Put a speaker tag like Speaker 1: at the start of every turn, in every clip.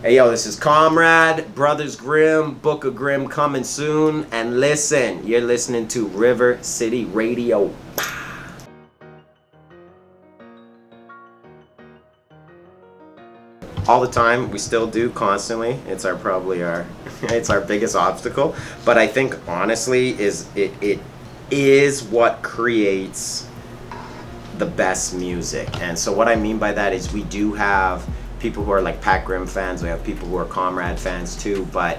Speaker 1: Hey yo, this is Komrade, Brothers Grimm, Book of Grimm coming soon. And listen, you're listening to River City Radio. All the time, we still do constantly. It's it's our biggest obstacle. But I think honestly it is what creates the best music. And so what I mean by that is we do have people who are like Pat Grimm fans, we have people who are Komrade fans too, but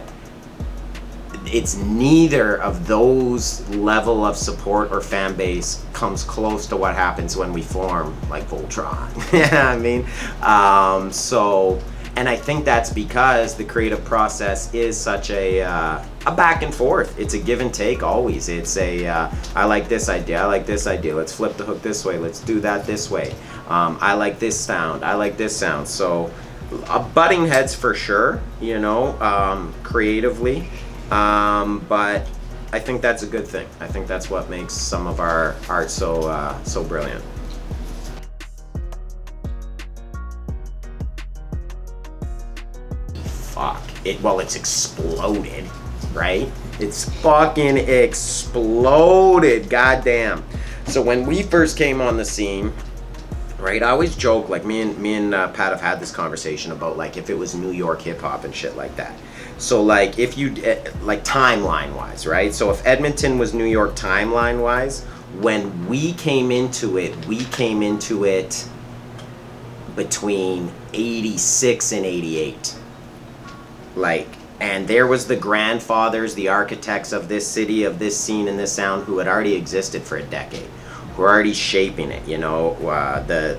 Speaker 1: it's neither of those level of support or fan base comes close to what happens when we form like Voltron. Yeah, I mean, and I think that's because the creative process is such a back and forth. It's a give and take always. It's I like this idea, I like this idea. Let's flip the hook this way. Let's do that this way. I like this sound. I like this sound. So butting heads for sure, you know, creatively. But I think that's a good thing. I think that's what makes some of our art so brilliant. Fuck it. Well, it's exploded, right? It's fucking exploded. Goddamn. So when we first came on the scene, right, I always joke, like me and Pat have had this conversation about like if it was New York hip hop and shit like that. So like if you like timeline wise, right? So if Edmonton was New York timeline wise, when we came into it between 86 and 88. Like, and there was the grandfathers, the architects of this city, of this scene and this sound who had already existed for a decade, who are already shaping it, you know, the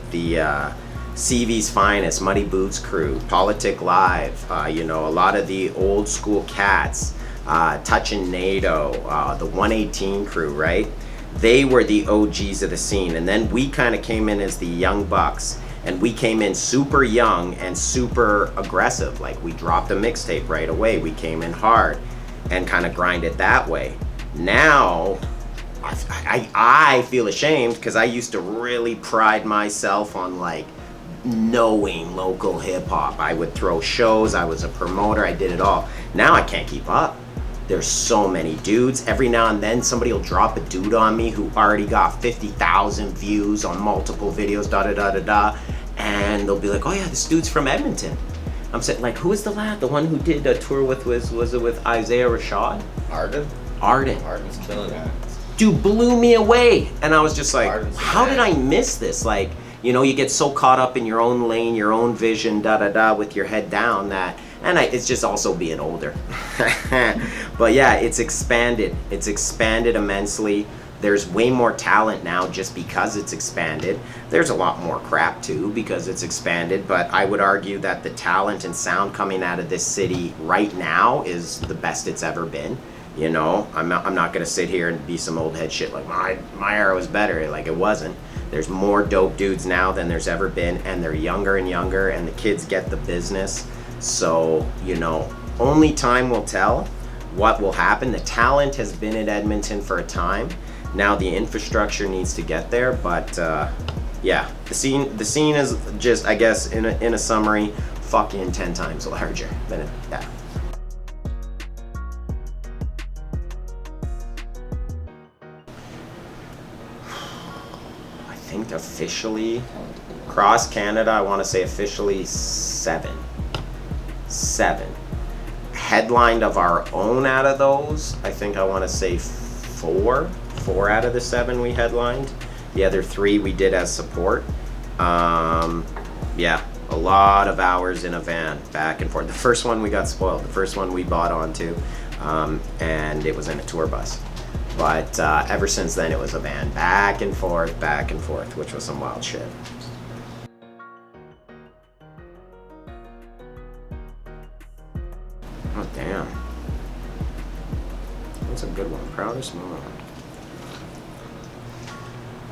Speaker 1: CV's Finest, Muddy Boots crew, Politic Live, you know, a lot of the old school cats, Touchin' NATO, the 118 crew, right? They were the OGs of the scene. And then we kind of came in as the young bucks, and we came in super young and super aggressive. Like we dropped a mixtape right away. We came in hard and kind of grinded that way. Now, I feel ashamed because I used to really pride myself on like knowing local hip hop. I would throw shows, I was a promoter, I did it all. Now I can't keep up. There's so many dudes. Every now and then somebody will drop a dude on me who already got 50,000 views on multiple videos, and they'll be like, oh yeah, this dude's from Edmonton. I'm saying, like, who is the lad? The one who did a tour with, was it with Isaiah Rashad?
Speaker 2: Arden.
Speaker 1: Arden's
Speaker 2: killing it.
Speaker 1: Dude blew me away. And I was just like,
Speaker 2: Arden's
Speaker 1: how did I miss this? Like, you know, you get so caught up in your own lane, your own vision, with your head down that, and it's just also being older. But yeah, it's expanded. It's expanded immensely. There's way more talent now just because it's expanded. There's a lot more crap too because it's expanded, but I would argue that the talent and sound coming out of this city right now is the best it's ever been. You know, I'm not gonna sit here and be some old head shit like my era was better. Like it wasn't. There's more dope dudes now than there's ever been, and they're younger and younger, and the kids get the business. So, you know, only time will tell what will happen. The talent has been at Edmonton for a time. Now the infrastructure needs to get there, but yeah, the scene is just, I guess, in a summary, fucking 10 times larger than it. Yeah. I think officially across Canada, I want to say officially seven. Headlined of our own out of those, I think I want to say four out of the 7 we headlined. The other 3 we did as support. Yeah, a lot of hours in a van back and forth. The first one we got spoiled. The first one we bought onto, and it was in a tour bus. But ever since then it was a van back and forth, which was some wild shit. Oh damn. That's a good one. Proudest moment.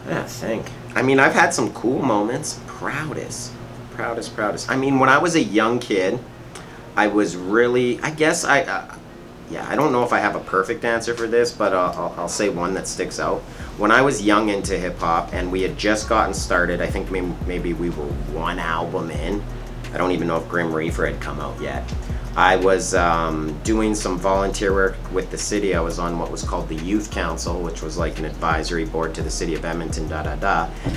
Speaker 1: Yeah, I think. I mean, I've had some cool moments. Proudest. I mean, when I was a young kid, I was really, I guess yeah, I don't know if I have a perfect answer for this, but I'll say one that sticks out. When I was young into hip hop and we had just gotten started, I think maybe we were one album in, I don't even know if Grim Reaper had come out yet. I was doing some volunteer work with the city. I was on what was called the Youth Council, which was like an advisory board to the city of Edmonton,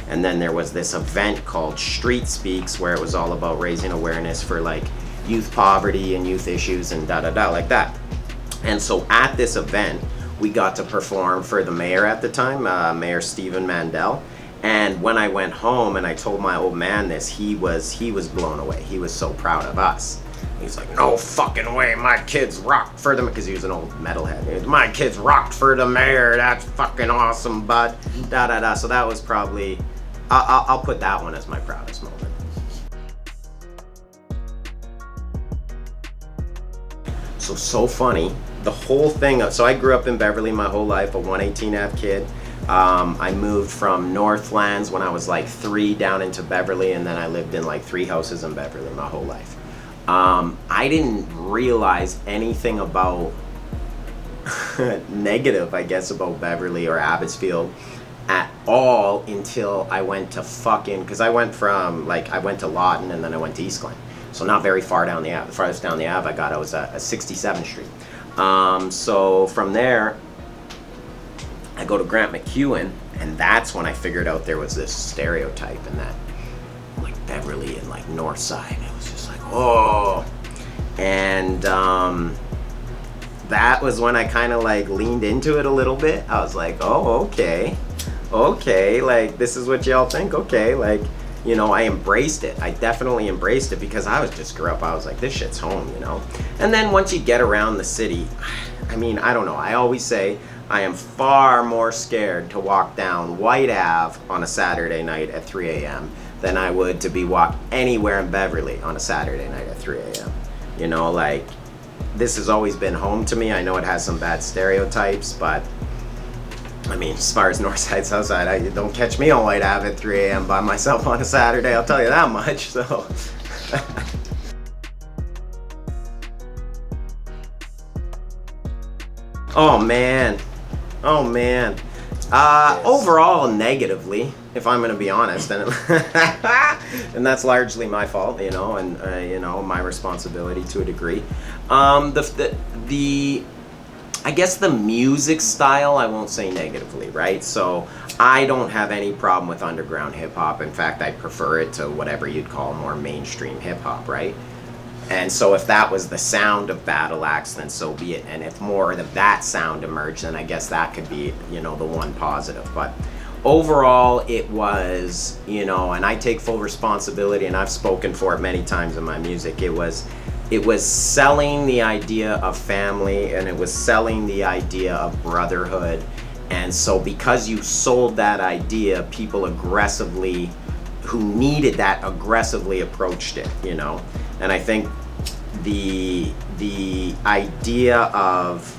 Speaker 1: And then there was this event called Street Speaks, where it was all about raising awareness for like youth poverty and youth issues and like that. And so at this event, we got to perform for the mayor at the time, Mayor Stephen Mandel. And when I went home and I told my old man this, he was blown away. He was so proud of us. He's like, no fucking way, my kids rocked for them, because he was an old metalhead. My kids rocked for the mayor, that's fucking awesome, bud. So that was probably, I'll put that one as my proudest moment. So funny, the whole thing, so I grew up in Beverly my whole life, a 118 Ave kid. I moved from Northlands when I was like 3 down into Beverly, and then I lived in like 3 houses in Beverly my whole life. I didn't realize anything about negative, I guess, about Beverly or Abbotsfield at all until I went to because I went from, like, I went to Lawton and then I went to East Glen. So not very far down the Ave. The farthest down the Ave I was at 67th Street. So from there, I go to Grant McEwen, and that's when I figured out there was this stereotype in that, like, Beverly and like North Side. It was just like, oh. And that was when I kind of like leaned into it a little bit. I was like, oh, okay, like, this is what y'all think, okay, like, you know, I embraced it. I definitely embraced it, because I was just grew up, I was like, this shit's home, you know. And then once you get around the city, I mean, I don't know, I always say I am far more scared to walk down White Ave on a Saturday night at 3 a.m. than I would to be walked anywhere in Beverly on a Saturday night at 3 a.m. You know, like, this has always been home to me. I know it has some bad stereotypes, but I mean, as far as North Side, South Side, you don't catch me on White Ave at 3 a.m. by myself on a Saturday, I'll tell you that much, so. Oh man. Overall, negatively, if I'm gonna be honest, and and that's largely my fault, you know, and you know, my responsibility to a degree. I guess the music style, I won't say negatively, right? So I don't have any problem with underground hip hop. In fact, I prefer it to whatever you'd call more mainstream hip hop, right? And so if that was the sound of Battle Axe, then so be it. And if more of that sound emerged, then I guess that could be, you know, the one positive. But overall, it was, you know, and I take full responsibility, and I've spoken for it many times in my music. It was selling the idea of family, and it was selling the idea of brotherhood. And so because you sold that idea, people aggressively, who needed that, aggressively approached it, you know. And I think the idea of,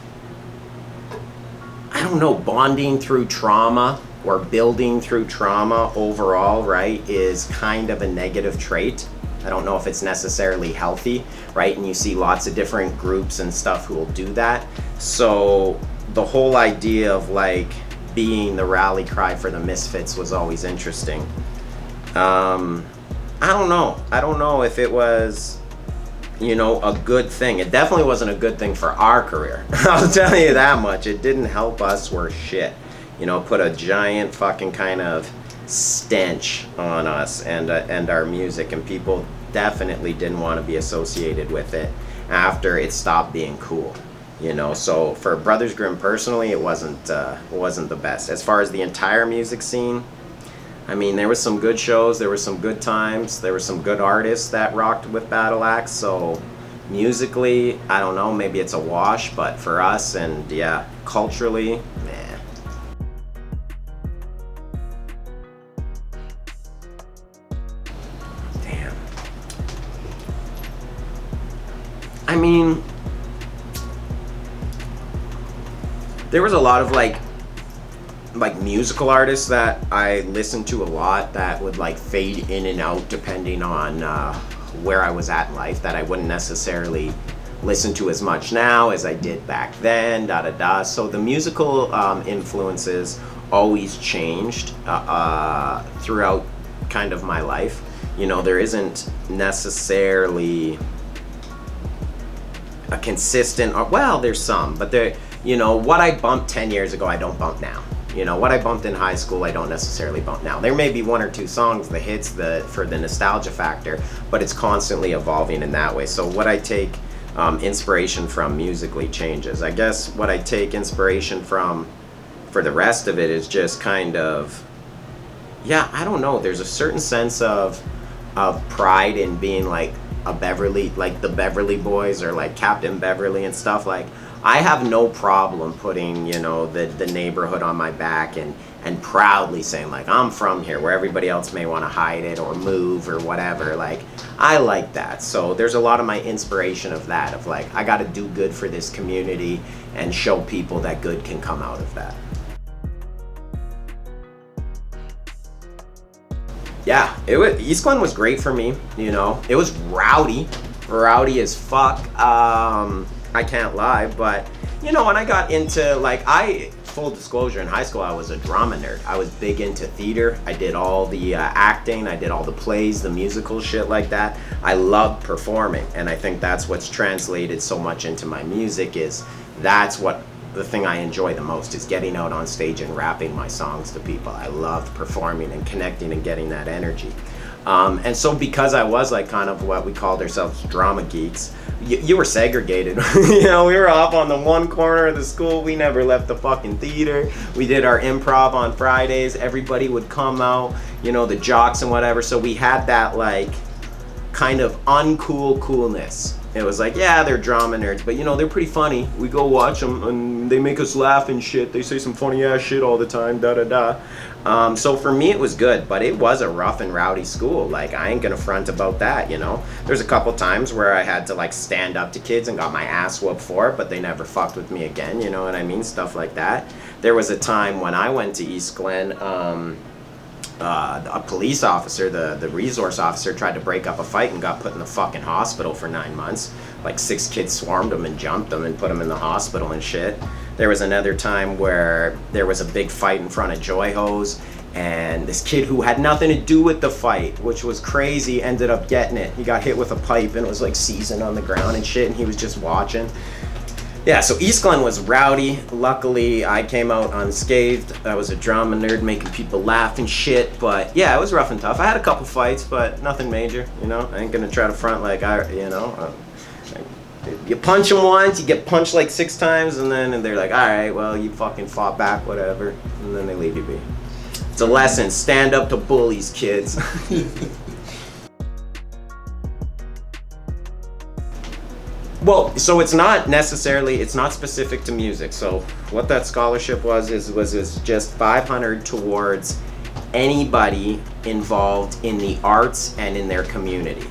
Speaker 1: I don't know, bonding through trauma or building through trauma overall, right, is kind of a negative trait. I don't know if it's necessarily healthy, right? And you see lots of different groups and stuff who will do that. So the whole idea of like being the rally cry for the misfits was always interesting. I don't know if it was, you know, a good thing. It definitely wasn't a good thing for our career. I'll tell you that much. It didn't help us worth shit. You know, put a giant fucking kind of stench on us and our music, and people definitely didn't want to be associated with it after it stopped being cool. You know, so for Brothers Grimm personally, it wasn't the best. As far as the entire music scene, I mean, there was some good shows, there were some good times, there were some good artists that rocked with Battle Axe, so musically, I don't know, maybe it's a wash, but for us, and yeah, culturally, man. Damn. I mean, there was a lot of like musical artists that I listened to a lot that would like fade in and out depending on where I was at in life, that I wouldn't necessarily listen to as much now as I did back then, So the musical influences always changed throughout kind of my life. there isn't necessarily a consistent, well, there's some, but what I bumped 10 years ago, I don't bump now. What I bumped in high school, I don't necessarily bump now. There may be one or two songs, the hits, for the nostalgia factor, but it's constantly evolving in that way. So what I take inspiration from musically changes. I guess what I take inspiration from for the rest of it is just kind of, I don't know. There's a certain sense of pride in being like a Beverly, like the Beverly Boys or like Captain Beverly and stuff. Like, I have no problem putting, the neighborhood on my back and proudly saying like, I'm from here, where everybody else may want to hide it or move or whatever. Like, I like that. So there's a lot of my inspiration of that, of like, I got to do good for this community and show people that good can come out of that. Yeah, East Glen was great for me. It was rowdy as fuck. I can't lie, but when I got into, like, full disclosure, in high school I was a drama nerd. I was big into theater. I did all the acting, I did all the plays, the musical shit like that. I loved performing, and I think that's what's translated so much into my music. That's what the thing I enjoy the most, is getting out on stage and rapping my songs to people. I loved performing and connecting and getting that energy. And so because I was like kind of what we called ourselves, drama geeks, you were segregated. We were off on the one corner of the school. We never left the fucking theater. We did our improv on Fridays. Everybody would come out, the jocks and whatever. So we had that like kind of uncool coolness. It was like, yeah, they're drama nerds, but they're pretty funny. We go watch them and they make us laugh and shit. They say some funny ass shit all the time, da da da. So for me it was good, but it was a rough and rowdy school. Like, I ain't gonna front about that, There's a couple times where I had to like stand up to kids and got my ass whooped for it, but they never fucked with me again, you know what I mean? Stuff like that. There was a time when I went to East Glen, a police officer, the resource officer, tried to break up a fight and got put in the fucking hospital for 9 months. Like 6 kids swarmed him and jumped him and put him in the hospital and shit. There was another time where there was a big fight in front of Joy Hose, and this kid who had nothing to do with the fight, which was crazy, ended up getting it. He got hit with a pipe and it was like seasoned on the ground and shit, and he was just watching. Yeah, so East Glen was rowdy. Luckily, I came out unscathed. I was a drama nerd making people laugh and shit, but yeah, it was rough and tough. I had a couple fights, but nothing major, I ain't gonna try to front like you punch them once, you get punched like 6 times, and they're like, all right, well, you fucking fought back, whatever, and then they leave you be. It's a lesson. Stand up to bullies, kids. Well, so it's not specific to music. So what that scholarship was just 500 towards anybody involved in the arts and in their community.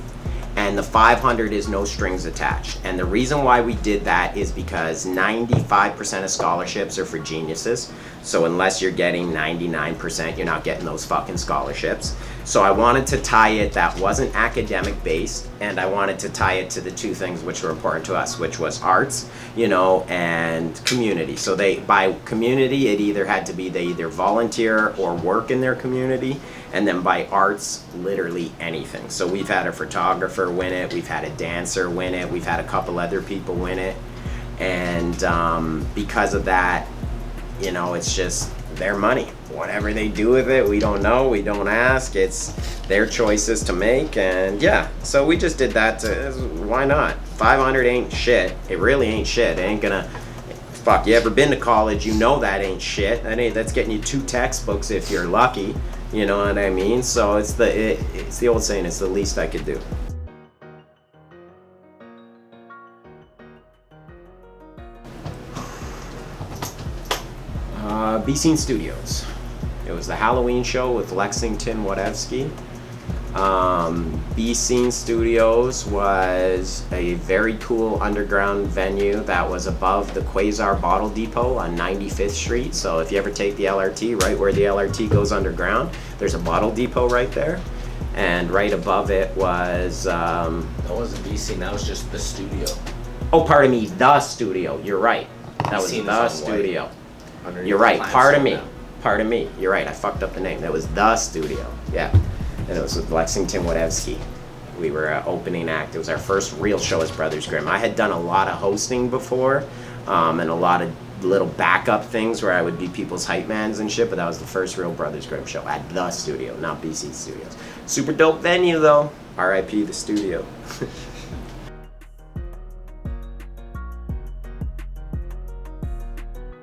Speaker 1: And the 500 is no strings attached. And the reason why we did that is because 95% of scholarships are for geniuses. So unless you're getting 99%, you're not getting those fucking scholarships. So I wanted to tie it, that wasn't academic based, and I wanted to tie it to the 2 things which were important to us, which was arts, and community. So by community, it either had to be they either volunteer or work in their community, and then by arts, literally anything. So we've had a photographer win it, we've had a dancer win it, we've had a couple other people win it, and because of that, it's just their money. Whatever they do with it, we don't know, we don't ask. It's their choices to make, and yeah, so we just did that. Why not? 500 ain't shit. It really ain't shit. It ain't gonna. Fuck, you ever been to college? That ain't shit. That's getting you 2 textbooks if you're lucky. You know what I mean? So it's the old saying, it's the least I could do. Be Seen Studios. It was the Halloween show with Lexington Wadewski. Be Seen Studios was a very cool underground venue that was above the Quasar Bottle Depot on 95th Street. So if you ever take the LRT, right where the LRT goes underground, there's a bottle depot right there. And right above it was...
Speaker 2: that wasn't Be Seen, that was just the studio.
Speaker 1: Oh, pardon me, the studio. You're right. That was the studio. You're right. Pardon me. You're right. I fucked up the name. That was the studio. Yeah. and it was with Lexington Wadewski. We were opening act. It was our first real show as Brothers Grimm. I had done a lot of hosting before, and a lot of little backup things where I would be people's hype mans and shit, but that was the first real Brothers Grimm show at the studio, not BC Studios. Super dope venue though. RIP the studio.